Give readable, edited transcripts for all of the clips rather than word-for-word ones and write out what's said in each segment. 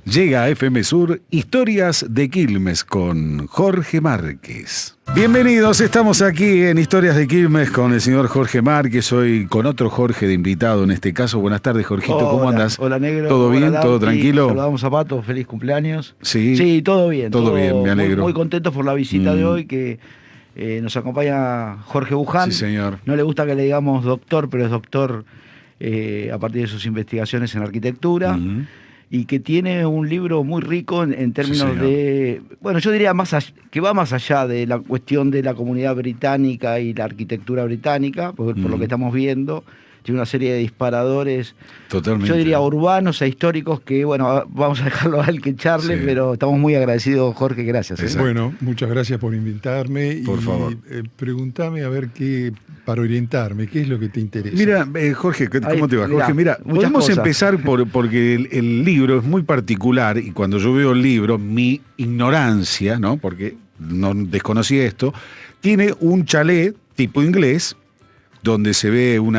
Llega a FM Sur Historias de Quilmes con Jorge Márquez. Bienvenidos, estamos aquí en Historias de Quilmes con el señor Jorge Márquez, hoy con otro Jorge de invitado en este caso. Buenas tardes, Jorgito, ¿cómo andas? Hola, negro. ¿Todo bien? Hola, ¿Todo tranquilo? Saludamos a Pato, feliz cumpleaños. Sí, todo bien. Todo bien, me alegro. Muy contentos por la visita de hoy, que nos acompaña Jorge Buján. Sí, señor. No le gusta que le digamos doctor, pero es doctor a partir de sus investigaciones en arquitectura. Y que tiene un libro muy rico en términos de... Bueno, yo diría que va más allá de la cuestión de la comunidad británica y la arquitectura británica, por lo que estamos viendo. Tiene una serie de disparadores, Totalmente. yo diría urbanos e históricos, que bueno, vamos a dejarlo a él que charle, pero estamos muy agradecidos, Jorge, gracias. Bueno, muchas gracias por invitarme. Por favor. Pregúntame a ver para orientarme, ¿qué es lo que te interesa? Mira, Jorge, ¿cómo te va? Jorge, mira, podemos empezar porque el libro es muy particular y cuando yo veo el libro, mi ignorancia, ¿no? Porque no desconocí esto, tiene un chalet tipo inglés donde se ve un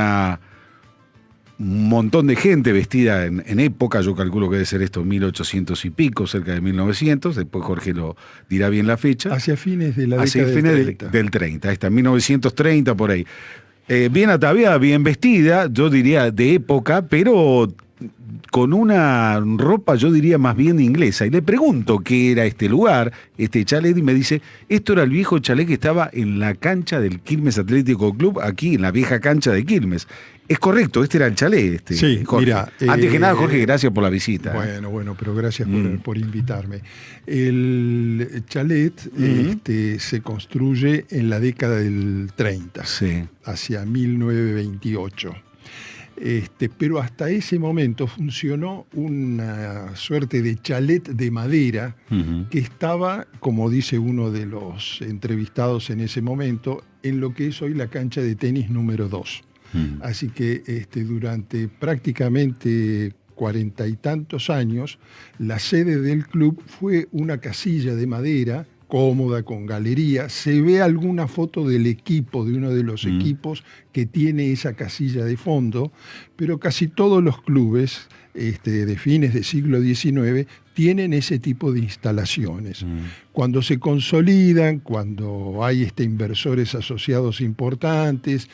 montón de gente vestida en época, yo calculo que debe ser esto 1800 y pico, cerca de 1900, después Jorge lo dirá bien la fecha. Hacia fines de la década del 30. Del 30, ahí está, 1930 por ahí. Bien ataviada, bien vestida, yo diría de época, pero con una ropa, yo diría más bien inglesa. Y le pregunto qué era este lugar, este chalet, y me dice, esto era el viejo chalet que estaba en la cancha del Quilmes Atlético Club, aquí en la vieja cancha de Quilmes. Es correcto, este era el chalet. Sí, Jorge. mira. Antes que nada, Jorge, gracias por la visita. Bueno, pero gracias por invitarme. El chalet se construye en la década del 30, hacia 1928. Pero hasta ese momento funcionó una suerte de chalet de madera que estaba, como dice uno de los entrevistados en ese momento, en lo que es hoy la cancha de tenis número 2. Así que durante prácticamente 40 y tantos años, la sede del club fue una casilla de madera cómoda, con galería. Se ve alguna foto del equipo, de uno de los equipos que tiene esa casilla de fondo, pero casi todos los clubes de fines del siglo XIX tienen ese tipo de instalaciones. Cuando se consolidan, cuando hay inversores asociados importantes,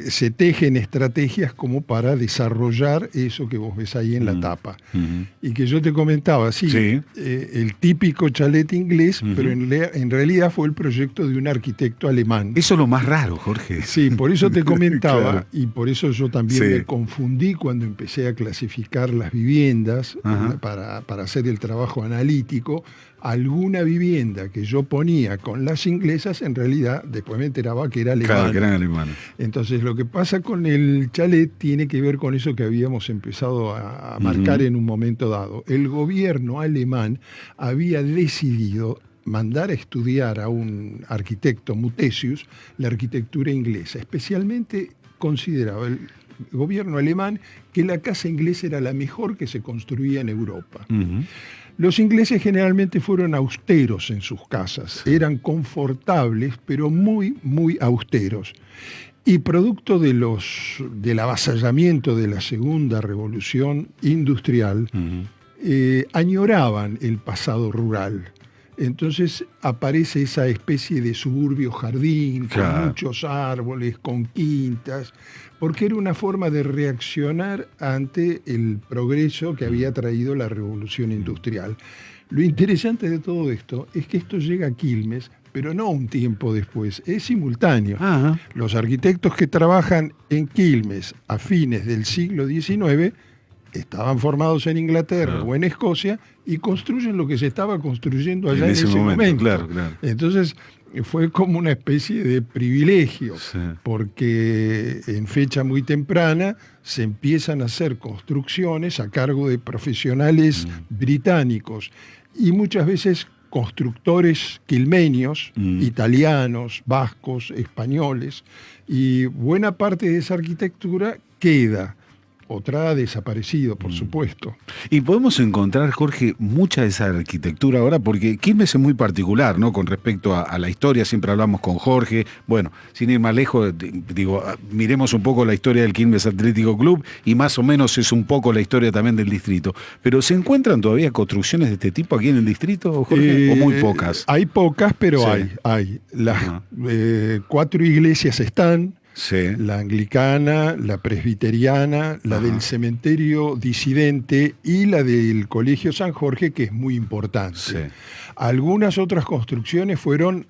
se tejen estrategias como para desarrollar eso que vos ves ahí en la tapa. Y que yo te comentaba, el típico chalet inglés, pero en realidad fue el proyecto de un arquitecto alemán. Eso es lo más raro, Jorge. Sí, por eso te comentaba, claro. Y por eso yo también me confundí cuando empecé a clasificar las viviendas para hacer el trabajo analítico. Alguna vivienda que yo ponía con las inglesas, en realidad, después me enteraba que era alemana. Claro, que eran alemanas. Entonces, lo que pasa con el chalet tiene que ver con eso que habíamos empezado a marcar en un momento dado. El gobierno alemán había decidido mandar a estudiar a un arquitecto, Muthesius, la arquitectura inglesa. Especialmente consideraba el gobierno alemán que la casa inglesa era la mejor que se construía en Europa. Los ingleses generalmente fueron austeros en sus casas, eran confortables, pero muy, muy austeros. Y producto del avasallamiento de la segunda revolución industrial, añoraban el pasado rural. Entonces aparece esa especie de suburbio jardín, con muchos árboles, con quintas, porque era una forma de reaccionar ante el progreso que había traído la revolución industrial. Lo interesante de todo esto es que esto llega a Quilmes, pero no un tiempo después, es simultáneo. Los arquitectos que trabajan en Quilmes a fines del siglo XIX estaban formados en Inglaterra o en Escocia y construyen lo que se estaba construyendo allá en ese momento. Claro. Entonces fue como una especie de privilegio, porque en fecha muy temprana se empiezan a hacer construcciones a cargo de profesionales británicos y muchas veces constructores quilmeños, italianos, vascos, españoles, y buena parte de esa arquitectura queda otra ha desaparecido, por supuesto. Y podemos encontrar, Jorge, mucha de esa arquitectura ahora, porque Quilmes es muy particular, ¿no? Con respecto a la historia, siempre hablamos con Jorge. Bueno, sin ir más lejos, digo, miremos un poco la historia del Quilmes Atlético Club y más o menos es un poco la historia también del distrito. Pero ¿se encuentran todavía construcciones de este tipo aquí en el distrito, Jorge? ¿O muy pocas? Hay pocas, pero sí. hay. Las 4 iglesias están. Sí. La anglicana, la presbiteriana, la del cementerio disidente y la del Colegio San Jorge, que es muy importante. Sí. Algunas otras construcciones fueron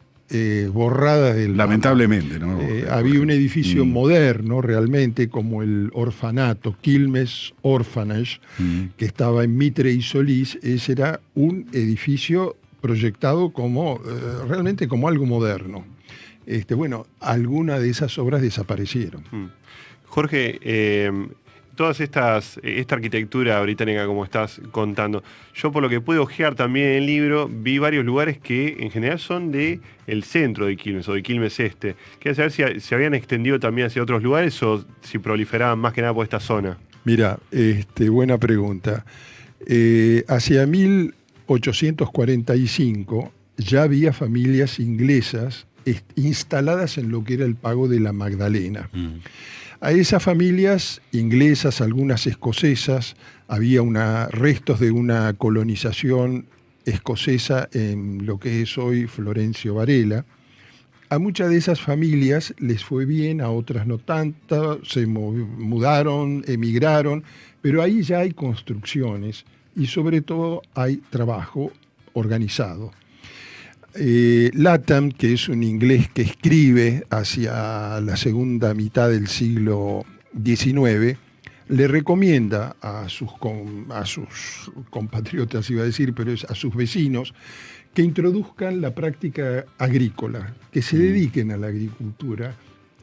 borradas del lamentablemente, ¿no? Había un edificio moderno realmente, como el orfanato, Quilmes Orphanage, que estaba en Mitre y Solís. Ese era un edificio proyectado como realmente como algo moderno. Bueno, algunas de esas obras desaparecieron. Jorge, esta arquitectura británica, como estás contando, yo por lo que pude ojear también en el libro, vi varios lugares que en general son del centro de Quilmes o de Quilmes Este. Quería saber si se habían extendido también hacia otros lugares o si proliferaban más que nada por esta zona. Mira, buena pregunta. Hacia 1845 ya había familias inglesas instaladas en lo que era el Pago de la Magdalena. A esas familias inglesas, algunas escocesas, había restos de una colonización escocesa en lo que es hoy Florencio Varela. A muchas de esas familias les fue bien, a otras no tanto, se mudaron, emigraron, pero ahí ya hay construcciones y sobre todo hay trabajo organizado. Latham, que es un inglés que escribe hacia la segunda mitad del siglo XIX, le recomienda a sus compatriotas, iba a decir, pero a sus vecinos, que introduzcan la práctica agrícola, que se dediquen a la agricultura,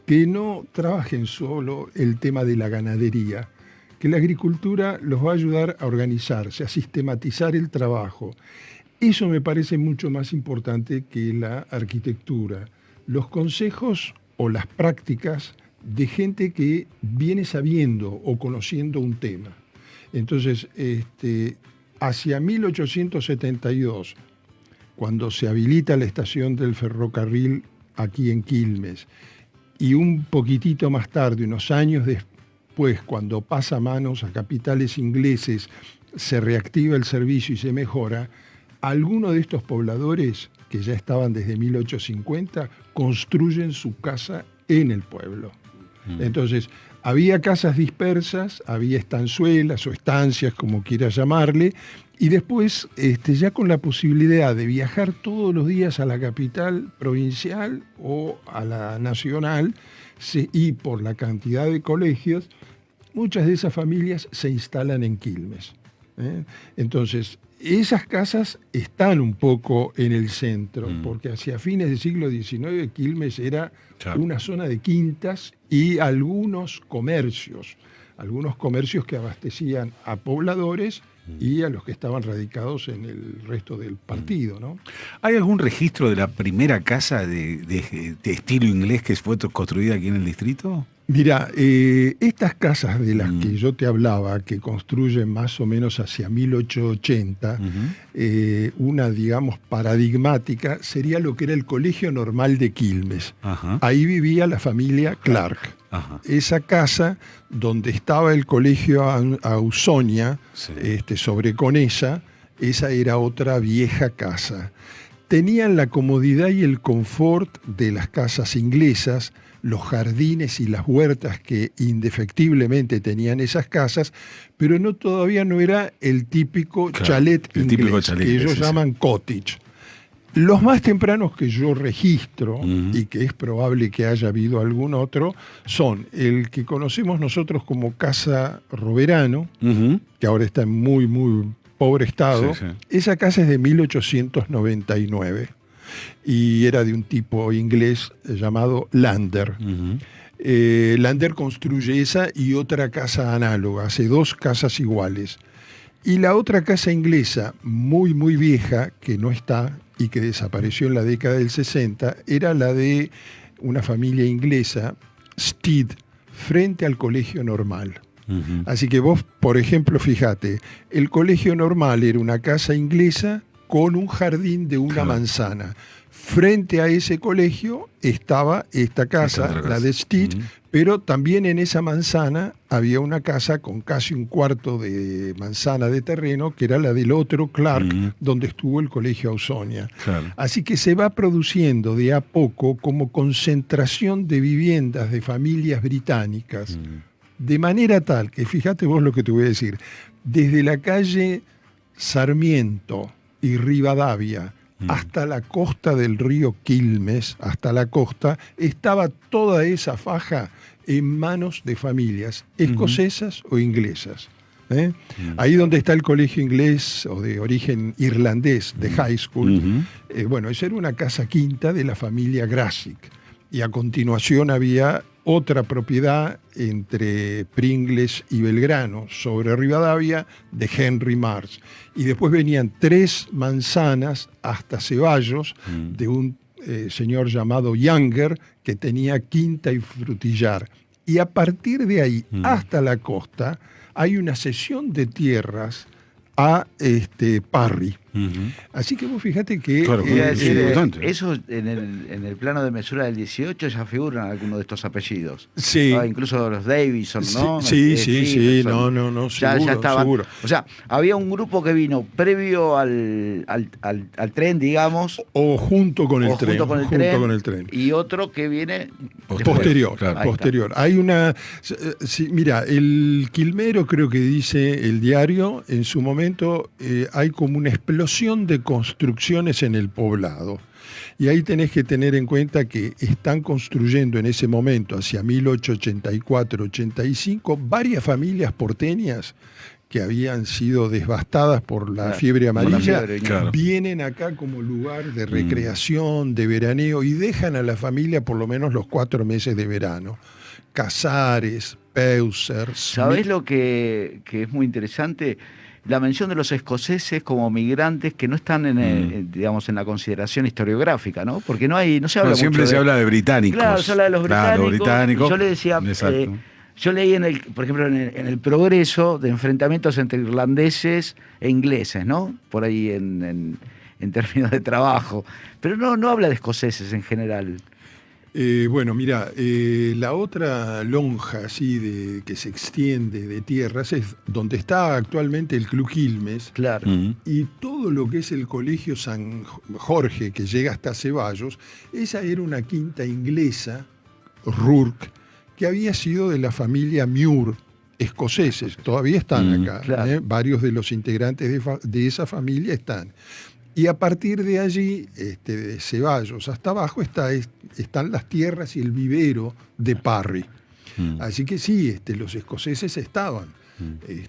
que no trabajen solo el tema de la ganadería, que la agricultura los va a ayudar a organizarse, a sistematizar el trabajo. Eso me parece mucho más importante que la arquitectura. Los consejos o las prácticas de gente que viene sabiendo o conociendo un tema. Entonces, hacia 1872, cuando se habilita la estación del ferrocarril aquí en Quilmes, y un poquitito más tarde, unos años después, cuando pasa a manos a capitales ingleses, se reactiva el servicio y se mejora, algunos de estos pobladores, que ya estaban desde 1850, construyen su casa en el pueblo. Entonces, había casas dispersas, había estanzuelas o estancias, como quieras llamarle, y después, ya con la posibilidad de viajar todos los días a la capital provincial o a la nacional, y por la cantidad de colegios, muchas de esas familias se instalan en Quilmes. Entonces, esas casas están un poco en el centro, porque hacia fines del siglo XIX Quilmes era una zona de quintas y algunos comercios que abastecían a pobladores y a los que estaban radicados en el resto del partido, ¿no? ¿Hay algún registro de la primera casa de estilo inglés que fue construida aquí en el distrito? Mira, estas casas de las que yo te hablaba, que construyen más o menos hacia 1880, una, digamos, paradigmática, sería lo que era el Colegio Normal de Quilmes. Ahí vivía la familia Clark. Esa casa donde estaba el colegio Ausonia, sobre Conesa, esa era otra vieja casa. Tenían la comodidad y el confort de las casas inglesas, los jardines y las huertas que indefectiblemente tenían esas casas, pero todavía no era el típico chalet inglés, que ellos llaman cottage. Los más tempranos que yo registro, y que es probable que haya habido algún otro, son el que conocemos nosotros como Casa Roverano, que ahora está en muy, muy pobre estado. Esa casa es de 1899. Y era de un tipo inglés llamado Lander. Lander construye esa y otra casa análoga, hace 2 casas iguales. Y la otra casa inglesa, muy, muy vieja, que no está y que desapareció en la década del 60, era la de una familia inglesa, Stead, frente al Colegio Normal. Así que vos, por ejemplo, fíjate, el colegio normal era una casa inglesa con un jardín de una manzana. Frente a ese colegio estaba esta casa, la de Stitch, pero también en esa manzana había una casa con casi un cuarto de manzana de terreno, que era la del otro Clark, donde estuvo el colegio Ausonia. Claro. Así que se va produciendo de a poco como concentración de viviendas de familias británicas, de manera tal que, fíjate vos lo que te voy a decir, desde la calle Sarmiento y Rivadavia hasta la costa del río Quilmes, hasta la costa, estaba toda esa faja en manos de familias escocesas o inglesas. Ahí donde está el colegio inglés o de origen irlandés de High School, bueno, esa era una casa quinta de la familia Grassic. Y a continuación había otra propiedad entre Pringles y Belgrano, sobre Rivadavia, de Henry Marsh. Y después venían 3 manzanas hasta Ceballos, de un señor llamado Younger, que tenía quinta y frutillar. Y a partir de ahí hasta la costa hay una cesión de tierras a Parry. Así que vos fíjate que... Claro, eso en el plano de mesura del 18 ya figuran algunos de estos apellidos. Sí. Incluso los Davidson, ¿no? Sí, no, ya estaban. Seguro. O sea, había un grupo que vino previo al tren, digamos. O junto con el tren. Y otro que viene... Posterior. Hay una... mira, el Quilmero, creo que dice el diario, en su momento hay como una explosión de construcciones en el poblado. Y ahí tenés que tener en cuenta que están construyendo en ese momento, hacia 1884-85, varias familias porteñas que habían sido devastadas por la fiebre amarilla, vienen acá como lugar de recreación, de veraneo, y dejan a la familia por lo menos los 4 meses de verano. Casares, Peusers... ¿Sabés lo que es muy interesante? La mención de los escoceses como migrantes que no están en digamos, en la consideración historiográfica, ¿no? Porque no se habla mucho siempre se habla de británicos. Claro, se habla de los británicos. Yo le decía, yo leí por ejemplo, en el Progreso, de enfrentamientos entre irlandeses e ingleses, ¿no? Por ahí en términos de trabajo. Pero no habla de escoceses en general. Bueno, mira, la otra lonja así que se extiende de tierras es donde está actualmente el Club Quilmes. Claro. Y todo lo que es el Colegio San Jorge, que llega hasta Ceballos, esa era una quinta inglesa, Rourke, que había sido de la familia Muir, escoceses. Todavía están acá. Claro. Varios de los integrantes de esa familia están. Y a partir de allí, de Ceballos hasta abajo, están las tierras y el vivero de Parry. Así que sí, los escoceses estaban.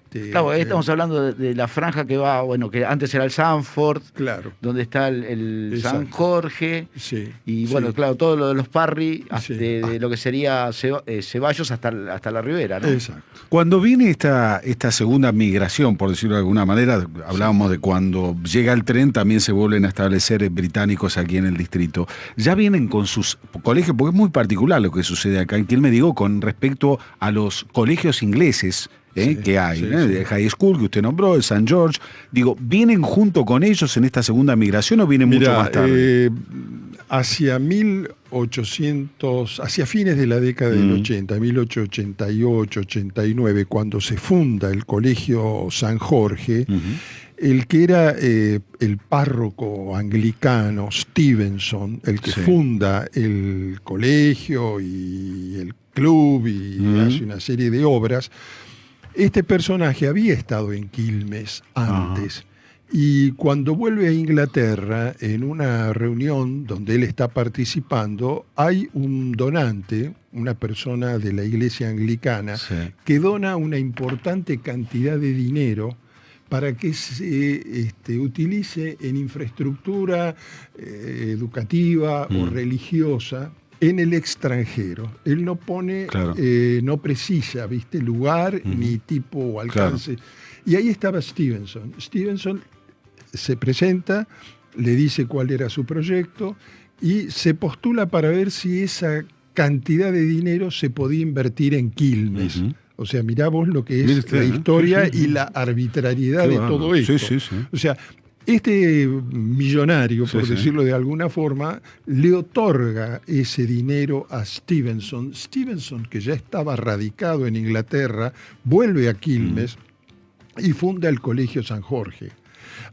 Claro, estamos hablando de la franja que va, bueno, que antes era el Sanford, claro, donde está el San Jorge, sí, y bueno, claro, todo lo de los Parry, de lo que sería Ceballos hasta la Ribera, ¿no? Exacto. Cuando viene esta segunda migración, por decirlo de alguna manera, hablábamos de cuando llega el tren, también se vuelven a establecer británicos aquí en el distrito. Ya vienen con sus colegios, porque es muy particular lo que sucede acá en Quilmes, digo, con respecto a los colegios ingleses que hay, de High School que usted nombró, el St. George, digo, ¿vienen junto con ellos en esta segunda migración o vienen mucho más tarde? Hacia 1800, hacia fines de la década del 80, 1888, 89, cuando se funda el Colegio San Jorge, el que era el párroco anglicano Stevenson, el que funda el colegio y el club y hace una serie de obras. Este personaje había estado en Quilmes antes y cuando vuelve a Inglaterra, en una reunión donde él está participando, hay un donante, una persona de la iglesia anglicana, que dona una importante cantidad de dinero para que se utilice en infraestructura educativa o religiosa en el extranjero. Él no pone, no precisa, lugar ni tipo o alcance. Claro. Y ahí estaba Stevenson. Stevenson se presenta, le dice cuál era su proyecto y se postula para ver si esa cantidad de dinero se podía invertir en Quilmes. O sea, mirá vos lo que es la historia y la arbitrariedad de todo esto. Sí. O sea, este millonario, por decirlo de alguna forma, le otorga ese dinero a Stevenson. Stevenson, que ya estaba radicado en Inglaterra, vuelve a Quilmes y funda el Colegio San Jorge.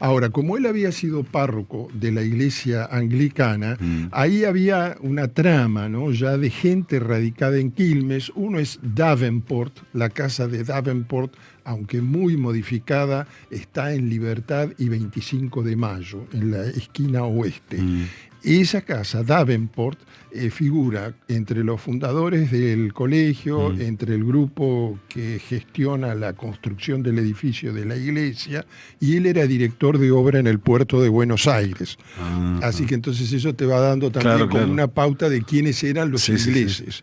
Ahora, como él había sido párroco de la iglesia anglicana, ahí había una trama, ¿no?, ya de gente radicada en Quilmes. Uno es Davenport, la casa de Davenport, aunque muy modificada, está en Libertad y 25 de Mayo, en la esquina oeste. Esa casa, Davenport, figura entre los fundadores del colegio, entre el grupo que gestiona la construcción del edificio de la iglesia, y él era director de obra en el puerto de Buenos Aires. Así que entonces eso te va dando también como una pauta de quiénes eran los ingleses.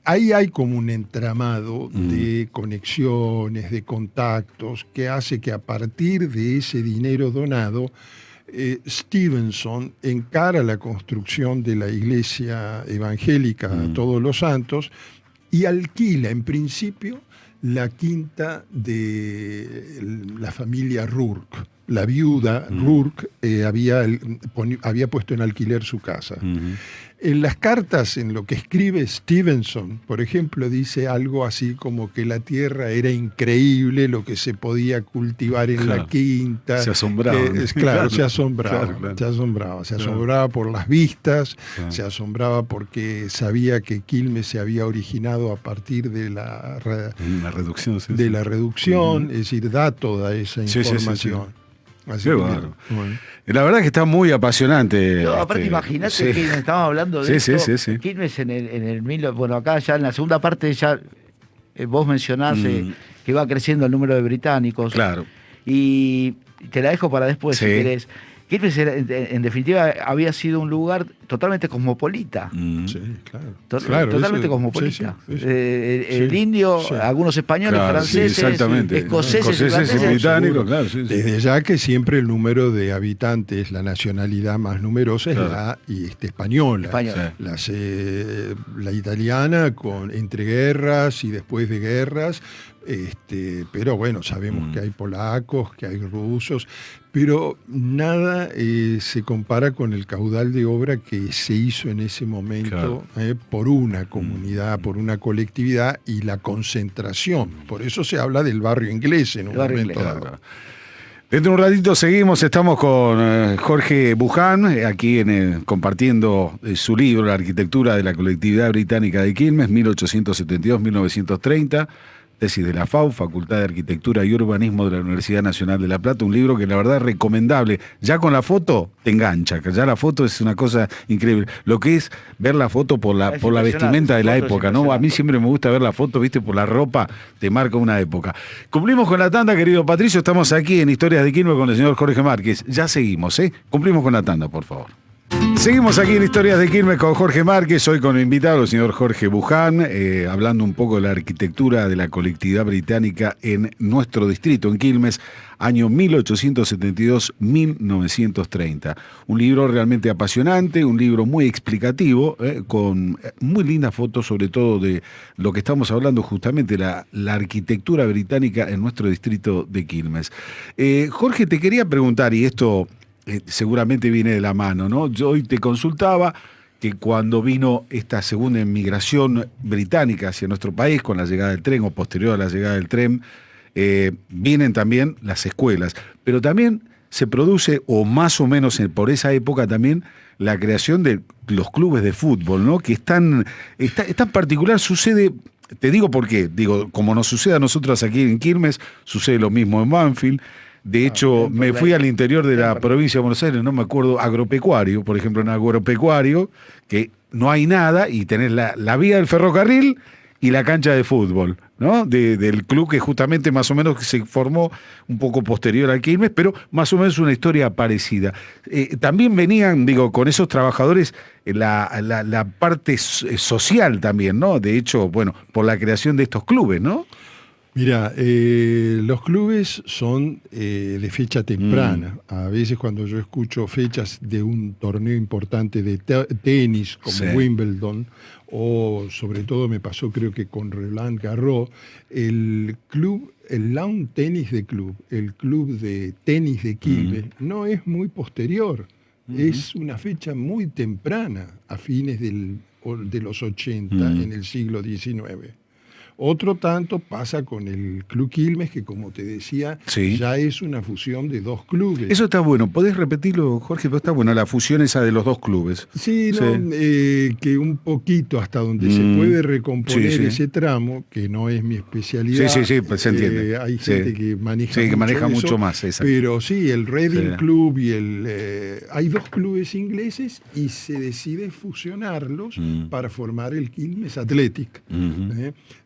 Ahí hay como un entramado de conexiones, de contactos, que hace que a partir de ese dinero donado, Stevenson encara la construcción de la iglesia evangélica Todos los Santos y alquila en principio la quinta de la familia Rourke. La viuda Rourke había puesto en alquiler su casa. En las cartas, en lo que escribe Stevenson, por ejemplo, dice algo así como que la tierra era increíble, lo que se podía cultivar en la quinta. Se asombraba. Se asombraba. Se asombraba por las vistas, se asombraba porque sabía que Quilmes se había originado a partir de la reducción. Es decir, da toda esa información. Así qué bueno. La verdad que está muy apasionante. No, aparte imagínate que estábamos hablando de esto. Quilmes en el bueno, acá ya en la segunda parte ya vos mencionás que va creciendo el número de británicos. Claro. Y te la dejo para después si querés. Quilmes, en definitiva, había sido un lugar totalmente cosmopolita. Sí, claro. Totalmente cosmopolita. El indio, algunos españoles, franceses, escoceses y británicos. Desde ya que siempre el número de habitantes, la nacionalidad más numerosa es la española. La italiana entre guerras y después de guerras. Pero bueno, sabemos que hay polacos, que hay rusos, pero nada se compara con el caudal de obra que se hizo en ese momento por una comunidad, por una colectividad y la concentración. Por eso se habla del barrio inglés en un momento dado. Dentro de un ratito seguimos, estamos con Jorge Buján, aquí compartiendo su libro, La arquitectura de la colectividad británica de Quilmes, 1872-1930. Tesis de la FAU, Facultad de Arquitectura y Urbanismo de la Universidad Nacional de La Plata, un libro que la verdad es recomendable. Ya con la foto te engancha, que ya la foto es una cosa increíble. Lo que es ver la foto por la vestimenta de la época, ¿no? A mí siempre me gusta ver la foto, viste, por la ropa, te marca una época. Cumplimos con la tanda, querido Patricio, estamos aquí en Historias de Quilmes con el señor Jorge Márquez. Ya seguimos, Cumplimos con la tanda, por favor. Seguimos aquí en Historias de Quilmes con Jorge Márquez, hoy con el invitado, el señor Jorge Buján, hablando un poco de la arquitectura de la colectividad británica en nuestro distrito, en Quilmes, año 1872-1930. Un libro realmente apasionante, un libro muy explicativo, con muy lindas fotos, sobre todo de lo que estamos hablando justamente, la arquitectura británica en nuestro distrito de Quilmes. Jorge, te quería preguntar, y esto seguramente viene de la mano, ¿no? Yo hoy te consultaba que cuando vino esta segunda inmigración británica hacia nuestro país, con la llegada del tren o posterior a la llegada del tren, vienen también las escuelas, pero también se produce, o más o menos por esa época también, la creación de los clubes de fútbol, ¿no? Que es tan particular, sucede. Te digo por qué, como nos sucede a nosotros aquí en Quilmes, sucede lo mismo en Banfield. De hecho, me fui al interior de la provincia de Buenos Aires, no me acuerdo, agropecuario, por ejemplo, en agropecuario, que no hay nada y tenés la vía del ferrocarril y la cancha de fútbol, ¿no? Del club que justamente más o menos se formó un poco posterior al Quilmes, pero más o menos una historia parecida. También venían, con esos trabajadores la parte social también, ¿no? De hecho, bueno, por la creación de estos clubes, ¿no? Mira, los clubes son de fecha temprana. A veces cuando yo escucho fechas de un torneo importante de tenis como Wimbledon, o sobre todo me pasó creo que con Roland Garros, el lawn tenis de club, el club de tenis de Quilmes, no es muy posterior. Es una fecha muy temprana, a fines de los 80, en el siglo XIX. Otro tanto pasa con el Club Quilmes, que como te decía, ya es una fusión de dos clubes. Eso está bueno. ¿Podés repetirlo, Jorge? Pero está bueno, la fusión esa de los dos clubes. Sí, no, que un poquito hasta donde se puede recomponer ese tramo, que no es mi especialidad. Sí, pues se entiende. Hay gente que maneja mucho más esa. Pero sí, el Reading Club y hay dos clubes ingleses y se decide fusionarlos para formar el Quilmes Athletic.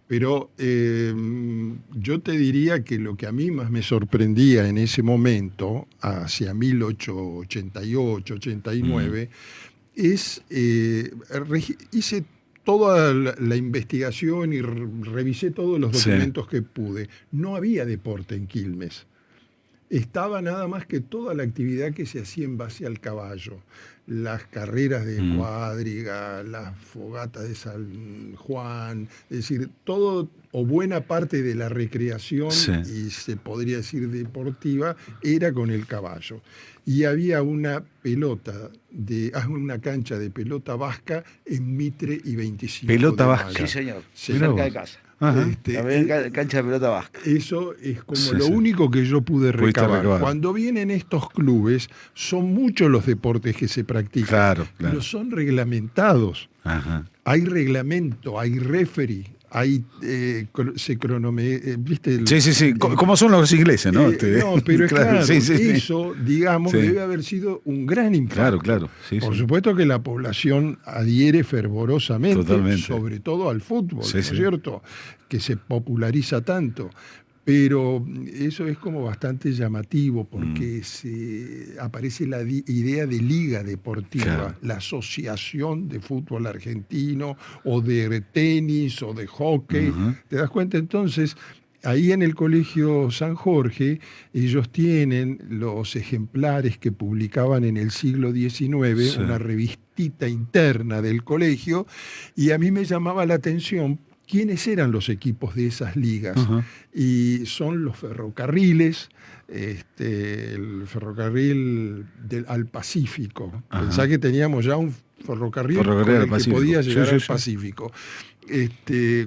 Pero yo te diría que lo que a mí más me sorprendía en ese momento, hacia 1888, 89, es, hice toda la investigación y revisé todos los documentos que pude. No había deporte en Quilmes. Estaba nada más que toda la actividad que se hacía en base al caballo. Las carreras de cuadriga, las fogatas de San Juan, es decir, todo o buena parte de la recreación, y se podría decir deportiva, era con el caballo. Y había una cancha de pelota vasca en Mitre y 25 ¿Pelota de vasca? mayo. Sí, señor. Sí. Cerca de casa. La cancha de pelota vasca. Eso es como lo único que yo pude recabar. Cuando vienen estos clubes, son muchos los deportes que se practican, claro. pero son reglamentados. Hay reglamento, hay referee, se cronometra, ¿viste? Como son los ingleses, ¿no? No, pero es claro, eso, digamos, debe haber sido un gran impacto. Claro. Por supuesto que la población adhiere fervorosamente, sobre todo al fútbol, ¿no es cierto? Que se populariza tanto. Pero eso es como bastante llamativo porque aparece la idea de liga deportiva, la asociación de fútbol argentino o de tenis o de hockey. ¿Te das cuenta? Entonces, ahí en el Colegio San Jorge, ellos tienen los ejemplares que publicaban en el siglo XIX, una revistita interna del colegio, y a mí me llamaba la atención quiénes eran los equipos de esas ligas. Y son los ferrocarriles, el ferrocarril al Pacífico. Pensá que teníamos ya un ferrocarril con el que podía llegar al Pacífico.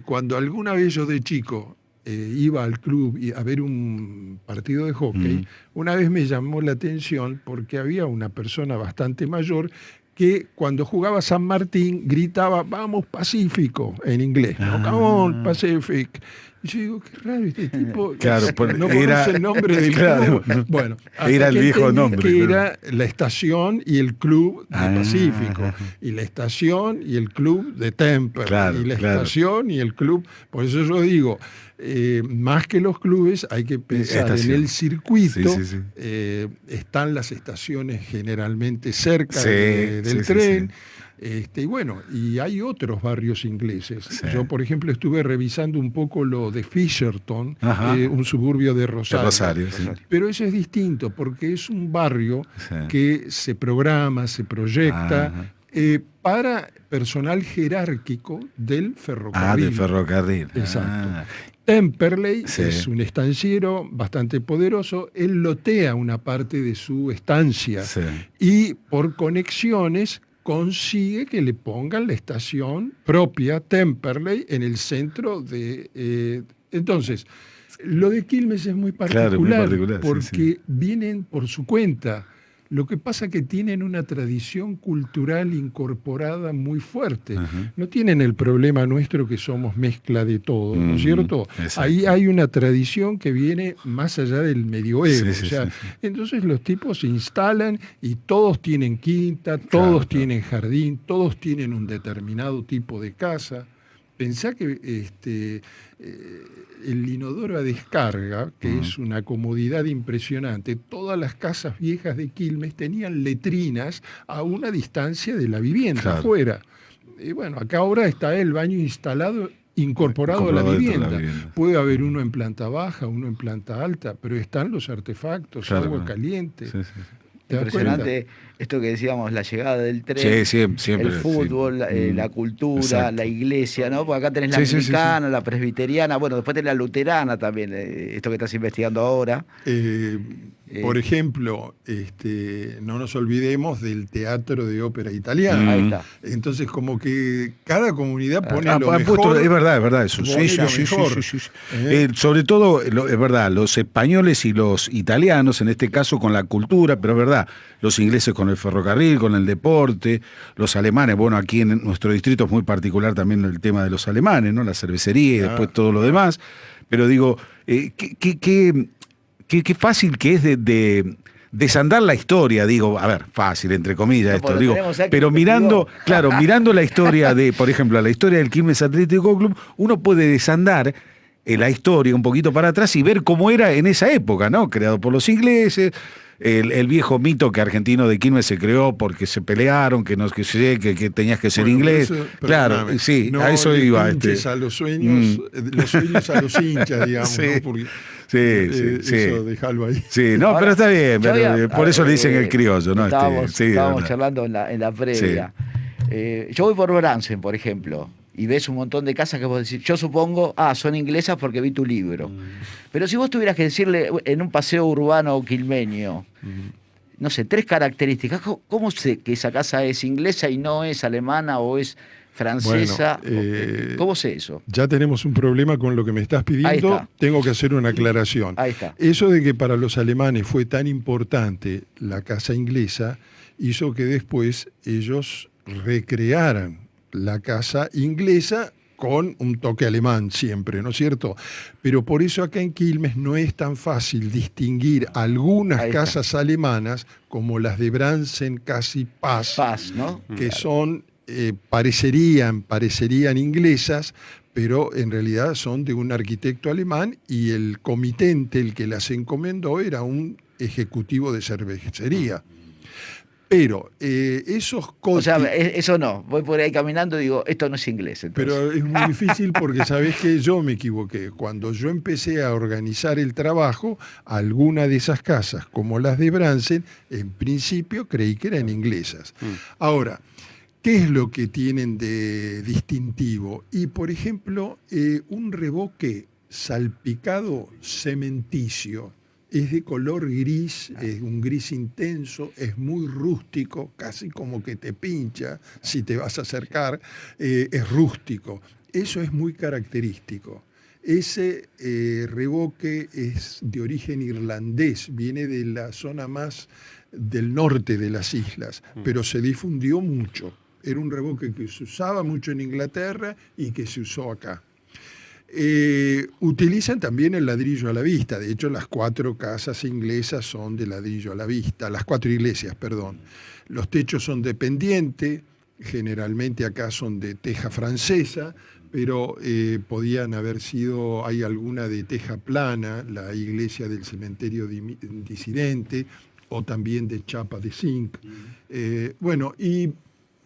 Cuando alguna vez yo de chico iba al club a ver un partido de hockey, una vez me llamó la atención porque había una persona bastante mayor que cuando jugaba San Martín gritaba "Vamos Pacífico" en inglés, ¿no? "Come on Pacific". Y yo digo, qué raro este tipo, no conoce el nombre del club. Bueno, era el viejo nombre. Que era la estación y el club de Pacífico, y la estación y el club de Temperley, y la estación y el club. Por eso yo digo, más que los clubes hay que pensar en el circuito. Están las estaciones generalmente cerca del tren. Y bueno, y hay otros barrios ingleses. Yo, por ejemplo, estuve revisando un poco lo de Fisherton, un suburbio de Rosario. Pero eso es distinto, porque es un barrio que se programa, se proyecta para personal jerárquico del ferrocarril. Del ferrocarril. Exacto. Temperley es un estanciero bastante poderoso. Él lotea una parte de su estancia y por conexiones consigue que le pongan la estación propia, Temperley, en el centro de... entonces, lo de Quilmes es muy particular, porque vienen por su cuenta. Lo que pasa es que tienen una tradición cultural incorporada muy fuerte. No tienen el problema nuestro que somos mezcla de todo, ¿no es cierto? Ahí hay una tradición que viene más allá del medioevo. Entonces los tipos se instalan y todos tienen quinta, todos tienen jardín, todos tienen un determinado tipo de casa. Pensá que el inodoro a descarga, que es una comodidad impresionante, todas las casas viejas de Quilmes tenían letrinas a una distancia de la vivienda, afuera. Y bueno, acá ahora está el baño instalado incorporado a la dentro de vivienda. Puede haber uno en planta baja, uno en planta alta, pero están los artefactos, claro, agua caliente. Sí, sí. Impresionante esto que decíamos, la llegada del tren, siempre, el fútbol, la cultura, exacto. la iglesia, ¿no? Porque acá tenés la anglicana, la presbiteriana, bueno, después tenés la luterana también, esto que estás investigando ahora. Por ejemplo, no nos olvidemos del teatro de ópera italiano. Ahí está. Entonces, como que cada comunidad pone lo mejor. Puesto, es verdad eso. Sí. Sobre todo, es verdad, los españoles y los italianos, en este caso con la cultura, pero es verdad, los ingleses con el ferrocarril, con el deporte, los alemanes, bueno, aquí en nuestro distrito es muy particular también el tema de los alemanes, ¿no? La cervecería y después todo lo demás. Pero digo, qué fácil que es de desandar la historia, digo, a ver, fácil, entre comillas, esto, digo, pero mirando la historia de, por ejemplo, la historia del Quilmes Atlético Club, uno puede desandar la historia un poquito para atrás y ver cómo era en esa época, ¿no? Creado por los ingleses, el viejo mito que Argentino de Quilmes se creó porque se pelearon, que tenías que ser inglés. Claro, sí, no a eso iba. A los sueños, los sueños a los hinchas, digamos, sí. ¿no? Porque, Sí. eso, dejarlo ahí. Sí, no, ahora, pero está bien, pero por eso le dicen el criollo, ¿no? Estábamos charlando en la previa. Yo voy por Bransen, por ejemplo, y ves un montón de casas que vos decís, yo supongo, son inglesas porque vi tu libro. Pero si vos tuvieras que decirle en un paseo urbano quilmeño, no sé, 3 características, ¿cómo sé que esa casa es inglesa y no es alemana o es francesa? Bueno, ¿cómo sé eso? Ya tenemos un problema con lo que me estás pidiendo. Tengo que hacer una aclaración. Ahí está. Eso de que para los alemanes fue tan importante la casa inglesa hizo que después ellos recrearan la casa inglesa con un toque alemán siempre, ¿no es cierto? Pero por eso acá en Quilmes no es tan fácil distinguir algunas casas alemanas como las de Bransen, Casi Paz, ¿no? Que son parecerían inglesas, pero en realidad son de un arquitecto alemán y el comitente, el que las encomendó, era un ejecutivo de cervecería. Pero esos cosas... O sea, eso no. Voy por ahí caminando y digo, esto no es inglés. Entonces. Pero es muy difícil porque sabés que yo me equivoqué. Cuando yo empecé a organizar el trabajo, alguna de esas casas, como las de Bransen, en principio creí que eran inglesas. Ahora, ¿qué es lo que tienen de distintivo? Y, por ejemplo, un revoque salpicado cementicio. Es de color gris, es un gris intenso, es muy rústico, casi como que te pincha si te vas a acercar, es rústico. Eso es muy característico. Ese revoque es de origen irlandés, viene de la zona más del norte de las islas, pero se difundió mucho. Era un revoque que se usaba mucho en Inglaterra y que se usó acá. Utilizan también el ladrillo a la vista. De hecho, las 4 casas inglesas son de ladrillo a la vista, las 4 iglesias, perdón. Los techos son de pendiente, generalmente acá son de teja francesa, pero podían haber sido, hay alguna de teja plana, la iglesia del cementerio disidente, o también de chapa de zinc. Bueno, y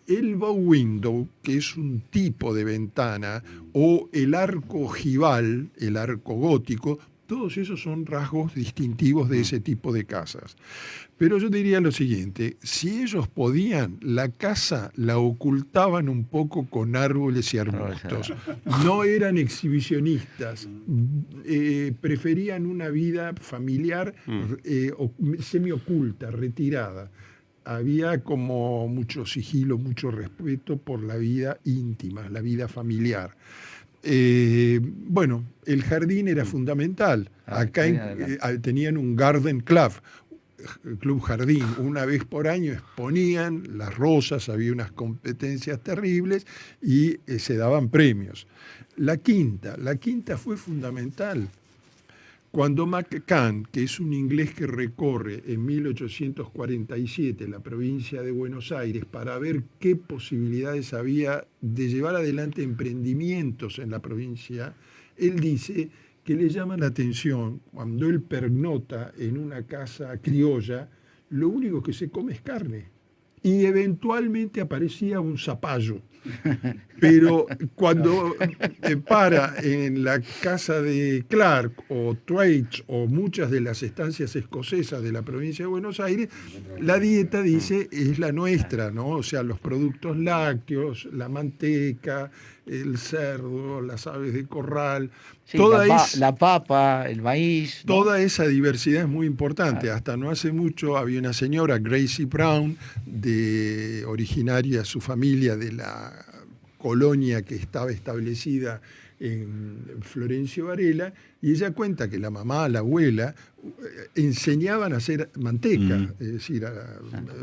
el bow window, que es un tipo de ventana, o el arco ojival, el arco gótico, todos esos son rasgos distintivos de ese tipo de casas. Pero yo diría lo siguiente, si ellos podían, la casa la ocultaban un poco con árboles y arbustos. No eran exhibicionistas, preferían una vida familiar semioculta, retirada. Había como mucho sigilo, mucho respeto por la vida íntima, la vida familiar. Bueno, el jardín era fundamental. Acá tenían un garden club jardín. Una vez por año exponían las rosas, había unas competencias terribles y se daban premios. La quinta fue fundamental. Cuando McCann, que es un inglés que recorre en 1847 la provincia de Buenos Aires para ver qué posibilidades había de llevar adelante emprendimientos en la provincia, él dice que le llama la atención cuando él pernota en una casa criolla, lo único que se come es carne. y eventualmente aparecía un zapallo. Pero cuando para en la casa de Clark o Thwaites o muchas de las estancias escocesas de la provincia de Buenos Aires, la dieta, dice, es la nuestra, ¿no? O sea, los productos lácteos, la manteca, el cerdo, las aves de corral, sí, la papa, el maíz, ¿no? Toda esa diversidad es muy importante. Hasta no hace mucho había una señora, Gracie Brown, originaria, su familia de la colonia que estaba establecida en Florencio Varela, y ella cuenta que la mamá, la abuela, enseñaban a hacer manteca. Es decir,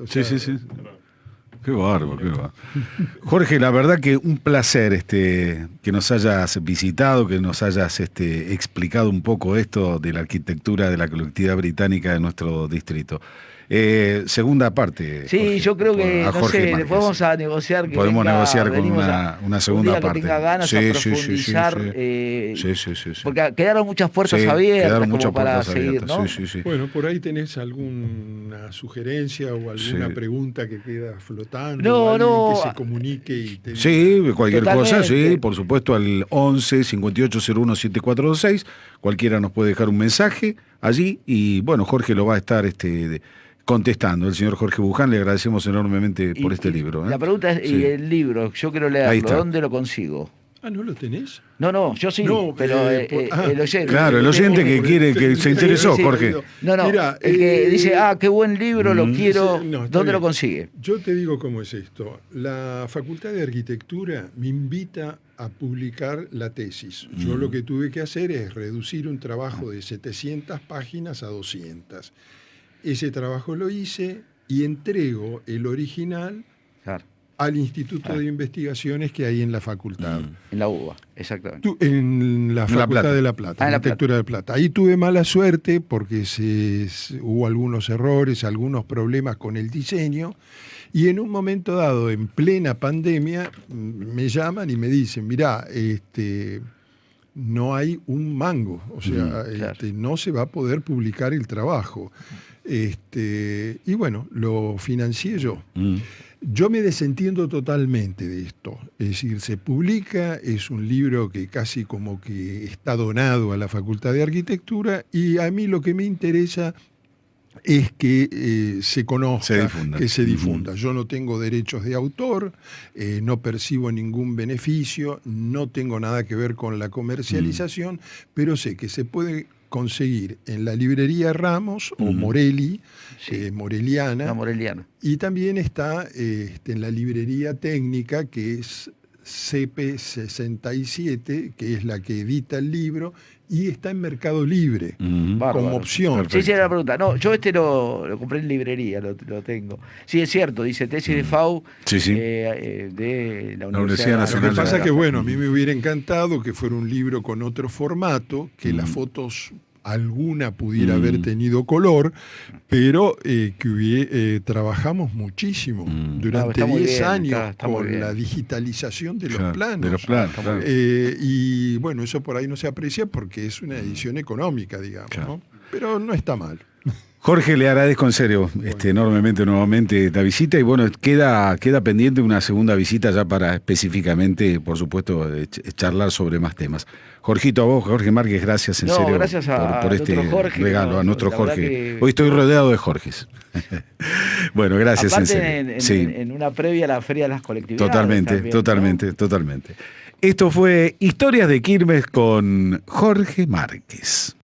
sí. Qué bárbaro, qué bárbaro. Jorge, la verdad que un placer que nos hayas visitado, que nos hayas explicado un poco esto de la arquitectura de la colectividad británica de nuestro distrito. Segunda parte. Sí, Jorge, yo creo que, no sé, podemos a negociar. Podemos negociar con una segunda parte. Que tenga ganas a profundizar. Porque quedaron muchas puertas abiertas para seguir, ¿no? Sí. Bueno, por ahí tenés alguna sugerencia o alguna pregunta que queda flotando. No. Que se comunique. Sí, cualquier cosa, sí, por supuesto, al 11 5801 7426. Cualquiera nos puede dejar un mensaje allí y, bueno, Jorge lo va a estar contestando. El señor Jorge Buján, le agradecemos enormemente por este libro. La pregunta es, ¿y el libro? Yo quiero leerlo, ¿dónde lo consigo? ¿No lo tenés? No, yo sí, pero el oyente. Claro, el oyente que quiere, que se interesó, Jorge. No, mira, el que dice, qué buen libro, lo quiero, ¿dónde lo consigue? Yo te digo cómo es esto. La Facultad de Arquitectura me invita a publicar la tesis. Yo lo que tuve que hacer es reducir un trabajo de 700 páginas a 200. Ese trabajo lo hice y entrego el original al Instituto de Investigaciones que hay en la facultad. En la UBA, exactamente. En la Facultad de La Plata, en Arquitectura de La Plata. Ahí tuve mala suerte porque hubo algunos errores, algunos problemas con el diseño, y en un momento dado, en plena pandemia, me llaman y me dicen, mirá, no hay un mango, o sea, no se va a poder publicar el trabajo. Y bueno, lo financié yo. Yo me desentiendo totalmente de esto. Es decir, se publica, es un libro que casi como que está donado a la Facultad de Arquitectura, y a mí lo que me interesa es que se conozca, que se difunda. Yo no tengo derechos de autor, no percibo ningún beneficio, no tengo nada que ver con la comercialización, pero sé que se puede conseguir en la librería Ramos o Morelli, Moreliana. La Moreliana. Y también está en la librería técnica, que es CP67, que es la que edita el libro, y está en Mercado Libre como opción. Perfecto. Sí, era la pregunta. No, yo lo compré en librería, lo tengo. Sí, es cierto, dice tesis de FAU de la Universidad Nacional. Lo que pasa es que, bueno, a mí me hubiera encantado que fuera un libro con otro formato, que las fotos alguna pudiera haber tenido color, pero que trabajamos muchísimo durante 10 años con la digitalización de los planos. Claro. Y bueno, eso por ahí no se aprecia porque es una edición económica, digamos, ¿no? Pero no está mal. Jorge, le agradezco en serio enormemente nuevamente la visita, y bueno, queda pendiente una segunda visita ya para específicamente, por supuesto, charlar sobre más temas. Jorgito, a vos, Jorge Márquez, gracias en serio gracias por este Jorge, regalo, a nuestro Jorge. Hoy estoy rodeado de Jorges. Bueno, gracias. Aparte, en serio. En una previa a la Feria de las Colectividades. Totalmente. Esto fue Historias de Quilmes con Jorge Márquez.